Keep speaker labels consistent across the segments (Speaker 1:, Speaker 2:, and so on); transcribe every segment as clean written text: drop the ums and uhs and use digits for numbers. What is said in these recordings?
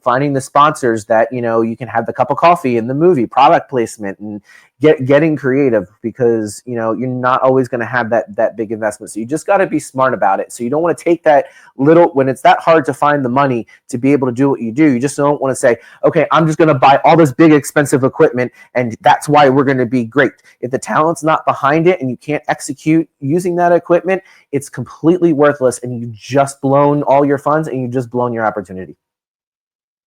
Speaker 1: finding the sponsors that, you can have the cup of coffee in the movie, product placement, and getting creative, because, you're not always going to have that big investment. So you just got to be smart about it. So you don't want to take that little, when it's that hard to find the money to be able to do what you do, you just don't want to say, okay, I'm just going to buy all this big expensive equipment and that's why we're going to be great. If the talent's not behind it and you can't execute using that equipment, it's completely worthless, and you just blown all your funds and you just blown your opportunity.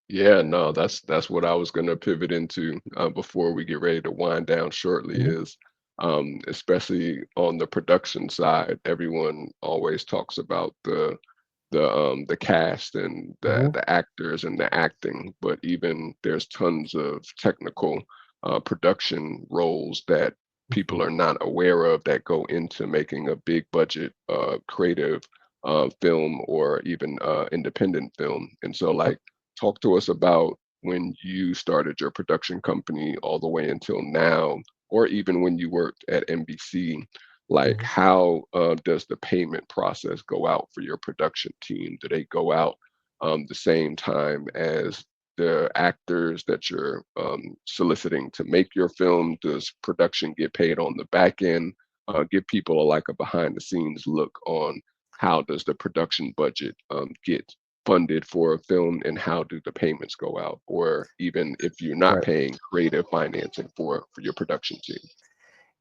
Speaker 2: Yeah, no, that's what I was gonna pivot into before we get ready to wind down shortly
Speaker 1: Mhm.
Speaker 2: is especially on the production side, everyone always talks about the cast and
Speaker 1: Mhm.
Speaker 2: the actors and the acting, but even there's tons of technical production roles that people
Speaker 1: Mhm.
Speaker 2: are not aware of that go into making a big budget creative film or even independent film. And so
Speaker 1: Yep.
Speaker 2: like talk to us about when you started your production company all the way until now, or even when you worked at NBC. Like,
Speaker 1: Mhm.
Speaker 2: how does the payment process go out for your production team? Do they go out the same time as the actors that you're soliciting to make your film? Does production get paid on the back end? Give people like a behind the scenes look on how does the production budget get funded for a film, and how do the payments go out? Or even if you're not
Speaker 1: Right.
Speaker 2: paying creative financing for your production team.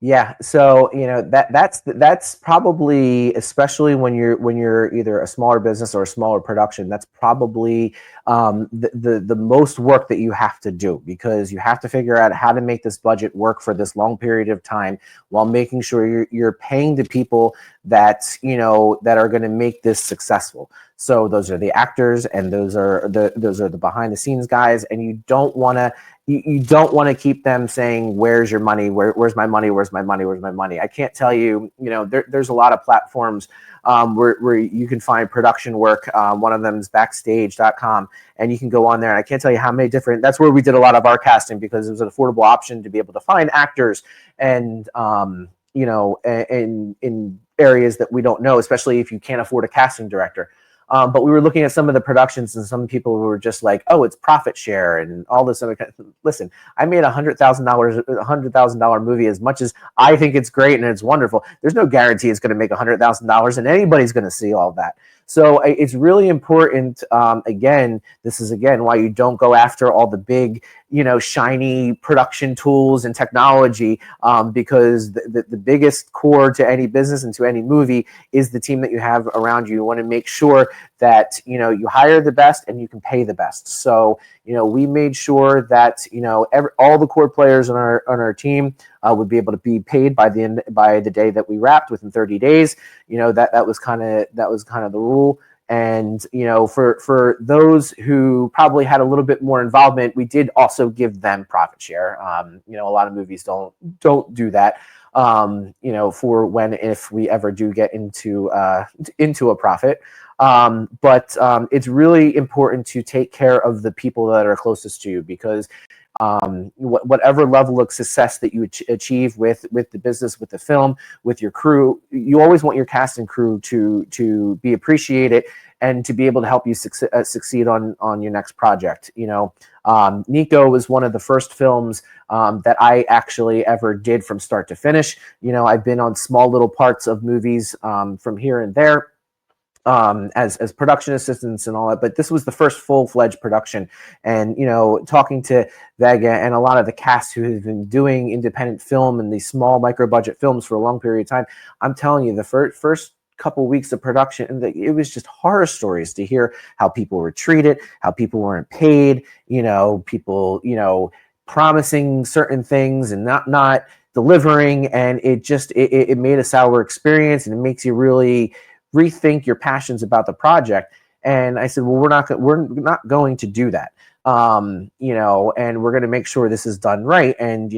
Speaker 1: Yeah, so that's probably, especially when you're either a smaller business or a smaller production, that's probably the most work that you have to do, because you have to figure out how to make this budget work for this long period of time while making sure you're paying the people that that are going to make this successful. So those are the actors, and those are the behind the scenes guys, and you don't want to keep them saying, where's your money, where's my money, where's my money, where's my money. I can't tell you, there's a lot of platforms where you can find production work. One of them is backstage.com, and you can go on there, and I can't tell you how many different, that's where we did a lot of our casting, because it was an affordable option to be able to find actors, and in areas that we don't know, especially if you can't afford a casting director. But we were looking at some of the productions, and some people were just like, "Oh, it's profit share and all this other kind of." Listen, I made $100,000 movie. As much as I think it's great and it's wonderful, there's no guarantee it's going to make $100,000, and anybody's going to see all that. So it's really important. Again, this is again why you don't go after all the big, shiny production tools and technology, because the biggest core to any business and to any movie is the team that you have around you. You want to make sure that you hire the best and you can pay the best. So we made sure that all the core players on our team would be able to be paid by the day that we wrapped, within 30 days. That was kind of the rule. And for those who probably had a little bit more involvement, we did also give them profit share. A lot of movies don't do that. For when, if we ever do get into a profit. But it's really important to take care of the people that are closest to you, because whatever level of success that you achieve with the business, with the film, with your crew, you always want your cast and crew to be appreciated and to be able to help you succeed on your next project. Nico was one of the first films that I actually ever did from start to finish. I've been on small little parts of movies from here and there, as production assistants and all that, but this was the first full-fledged production. And talking to Vega and a lot of the cast who have been doing independent film and these small micro-budget films for a long period of time, I'm telling you, the first couple weeks of production, and it was just horror stories to hear how people were treated, how people weren't paid, people promising certain things and not delivering, and it made a sour experience, and it makes you really rethink your passions about the project. And I said, well, we're not going to do that. And we're going to make sure this is done right. And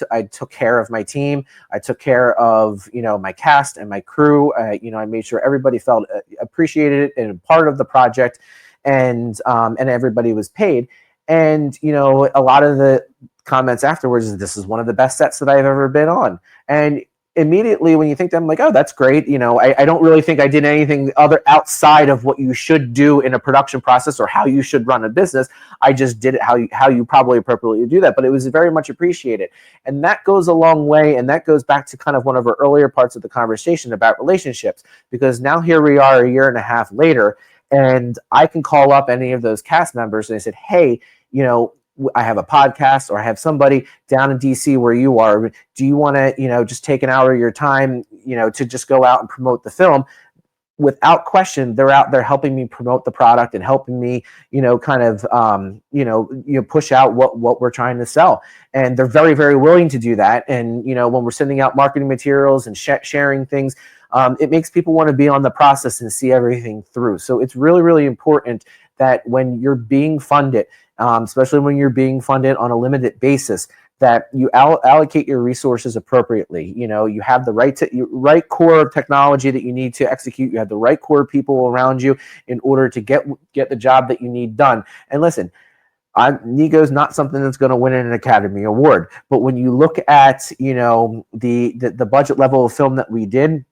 Speaker 1: I took care of my team. I took care of my cast and my crew. I made sure everybody felt appreciated and a part of the project, and everybody was paid. And a lot of the comments afterwards is, this is one of the best sets that I've ever been on. And immediately when you think that, I'm like, oh, that's great. I don't really think I did anything other outside of what you should do in a production process or how you should run a business. I just did it how you probably appropriately do that, but it was very much appreciated. And that goes a long way. And that goes back to kind of one of our earlier parts of the conversation about relationships, because now here we are a year and a half later, and I can call up any of those cast members and I said, hey, I have a podcast, or I have somebody down in DC where you are. Do you want to, just take an hour of your time, to just go out and promote the film? Without question, they're out there helping me promote the product and helping me, kind of, push out what we're trying to sell. And they're very, very willing to do that. And, when we're sending out marketing materials and sharing things, it makes people want to be on the process and see everything through. So it's really, really important that when you're being funded, especially when you're being funded on a limited basis, that you allocate your resources appropriately. You have the right core of technology that you need to execute. You have the right core of people around you in order to get the job that you need done. And listen, Nico's not something that's going to win an Academy Award, but when you look at the budget level of film that we did,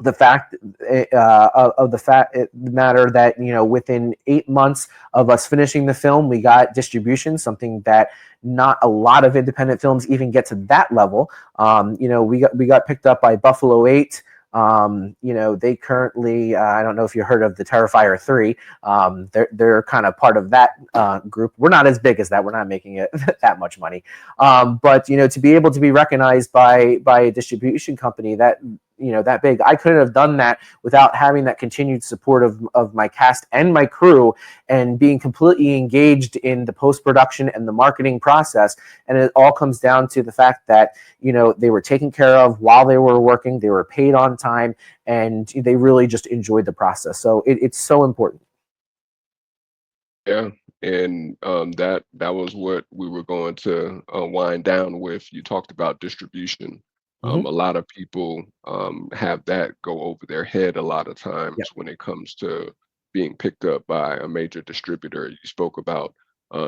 Speaker 1: the fact of the matter that within 8 months of us finishing the film, we got distribution, something that not a lot of independent films even get to that level. We got picked up by Buffalo 8. They currently, I don't know if you heard of the Terrifier 3. They're kind of part of that group. We're not as big as that. We're not making it that much money. But to be able to be recognized by a distribution company that big, I couldn't have done that without having that continued support of my cast and my crew, and being completely engaged in the post-production and the marketing process. And it all comes down to the fact that they were taken care of while they were working, they were paid on time, and they really just enjoyed the process. So it's so important.
Speaker 2: Yeah, and that was what we were going to wind down with. You talked about distribution.
Speaker 1: Mm-hmm.
Speaker 2: A lot of people have that go over their head a lot of times
Speaker 1: Yep.
Speaker 2: when it comes to being picked up by a major distributor. You spoke about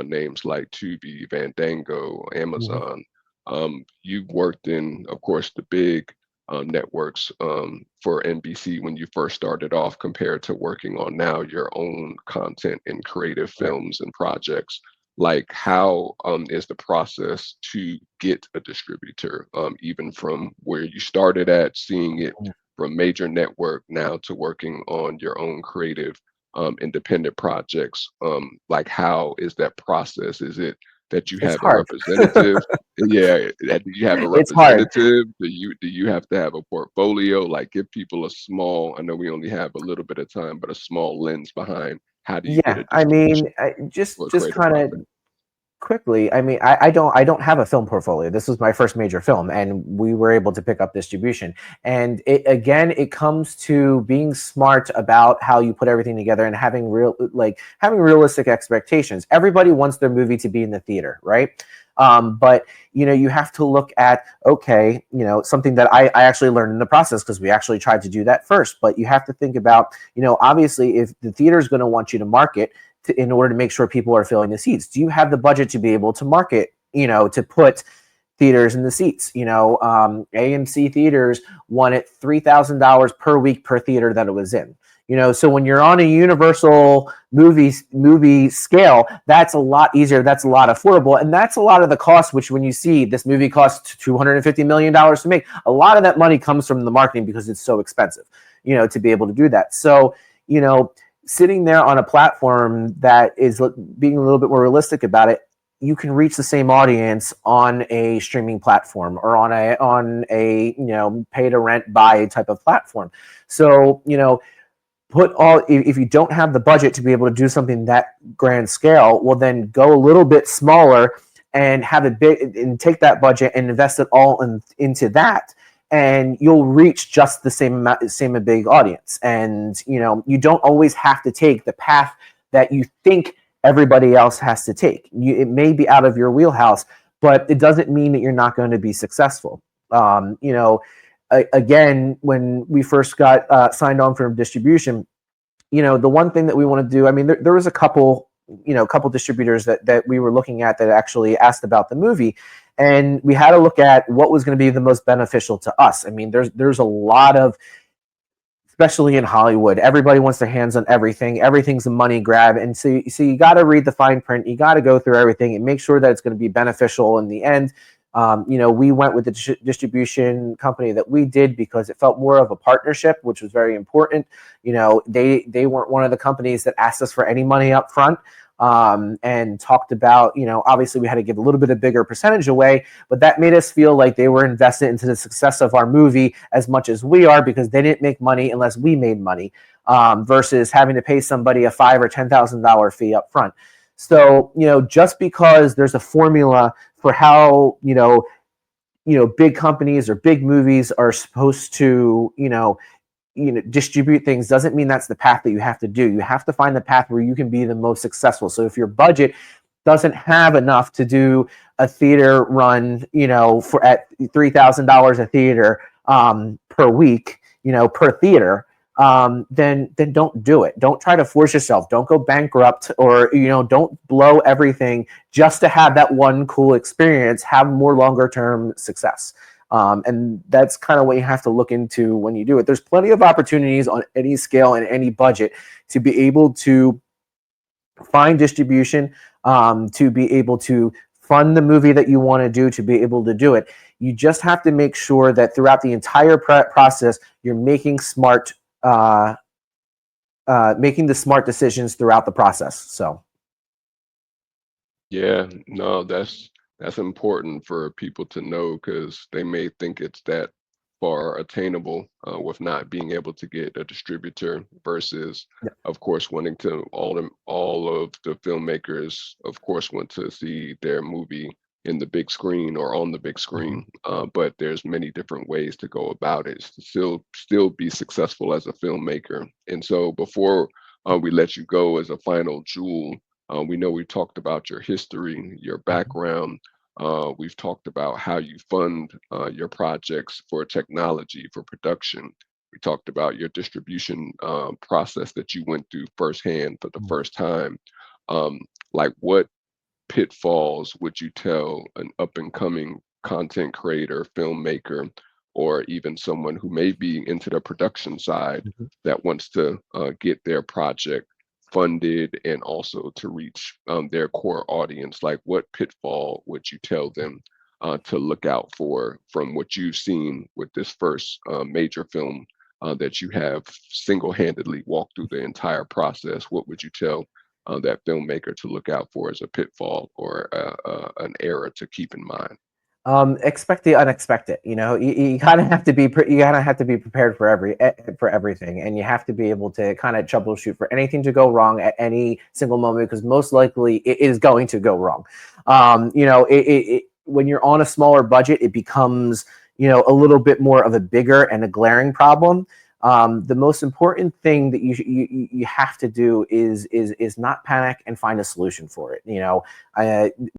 Speaker 2: names like Tubi, Fandango,
Speaker 1: Mm-hmm.
Speaker 2: Amazon. You've worked in, of course, the big networks for NBC when you first started off, compared to working on now your own content and creative
Speaker 1: Right.
Speaker 2: films and projects. Like, how is the process to get a distributor, even from where you started at, seeing it from major network now to working on your own creative independent projects? Like, how is that process? Is it that you
Speaker 1: It's
Speaker 2: have a
Speaker 1: hard.
Speaker 2: representative? Yeah, do you have a
Speaker 1: It's hard.
Speaker 2: representative? Do you have to have a portfolio? Like, give people a small, I know we only have a little bit of time, but a small lens behind how do you get
Speaker 1: Yeah,
Speaker 2: a
Speaker 1: I
Speaker 2: distribution
Speaker 1: mean,
Speaker 2: for a
Speaker 1: just
Speaker 2: creative
Speaker 1: kind of
Speaker 2: project?
Speaker 1: quickly. I mean, I don't have a film portfolio. This was my first major film, and we were able to pick up distribution. And it comes to being smart about how you put everything together and having having realistic expectations. Everybody wants their movie to be in the theater, right? But you have to look at, okay, something that I actually learned in the process, because we actually tried to do that first. But you have to think about, obviously, if the theater is going to want you to market in order to make sure people are filling the seats, do you have the budget to be able to market, to put theaters in the seats? AMC theaters wanted $3,000 per week per theater that it was in. So when you're on a universal movie scale, that's a lot easier. That's a lot affordable. And that's a lot of the cost, which when you see this movie costs $250 million to make, a lot of that money comes from the marketing, because it's so expensive, to be able to do that. So, sitting there on a platform that is being a little bit more realistic about it, you can reach the same audience on a streaming platform or on a pay to rent buy type of platform. So, if you don't have the budget to be able to do something that grand scale, well, then go a little bit smaller and have it big, and take that budget and invest it all into that, and you'll reach just the same big audience. And you don't always have to take the path that you think everybody else has to take. It may be out of your wheelhouse, but it doesn't mean that you're not going to be successful. Again, when we first got signed on for distribution, the one thing that we want to do, I mean, there was a couple couple distributors that we were looking at that actually asked about the movie, and we had to look at what was going to be the most beneficial to us. I mean, there's a lot of, especially in Hollywood, everybody wants their hands on everything. Everything's a money grab, and so you got to read the fine print. You got to go through everything and make sure that it's going to be beneficial in the end. We went with the distribution company that we did because it felt more of a partnership, which was very important. They weren't one of the companies that asked us for any money up front, and talked about, obviously we had to give a little bit of bigger percentage away, but that made us feel like they were invested into the success of our movie as much as we are, because they didn't make money unless we made money, versus having to pay somebody a $5,000 or $10,000 fee up front. So, just because there's a formula for how, big companies or big movies are supposed to, distribute things doesn't mean that's the path that you have to do. You have to find the path where you can be the most successful. So if your budget doesn't have enough to do a theater run, for at $3,000 a theater per week, per theater, then don't do it. Don't try to force yourself. Don't go bankrupt, or don't blow everything just to have that one cool experience. Have more longer term success. And that's kind of what you have to look into when you do it. There's plenty of opportunities on any scale and any budget to be able to find distribution, to be able to fund the movie that you want to do, to be able to do it. You just have to make sure that throughout the entire process, you're making the smart decisions throughout the process. So.
Speaker 2: Yeah, no, that's important for people to know, because they may think it's that far attainable with not being able to get a distributor, versus, of course, wanting to all of the filmmakers, of course, want to see their movie in the big screen or on the big screen. But there's many different ways to go about it to still be successful as a filmmaker. And so before we let you go, as a final jewel, we know we talked about your history, your background. We've talked about how you fund your projects for technology, for production. We talked about your distribution process that you went through firsthand for the first time. Like, what pitfalls would you tell an up and coming content creator, filmmaker, or even someone who may be into the production side that wants to get their project funded and also to reach their core audience? Like, what pitfall would you tell them to look out for from what you've seen with this first major film that you have single-handedly walked through the entire process? What would you tell that filmmaker to look out for as a pitfall or an error to keep in mind?
Speaker 1: Expect the unexpected. You kind of have to be prepared for everything, and you have to be able to kind of troubleshoot for anything to go wrong at any single moment, because most likely it is going to go wrong. When you're on a smaller budget, it becomes a little bit more of a bigger and a glaring problem. The most important thing that you have to do is not panic and find a solution for it.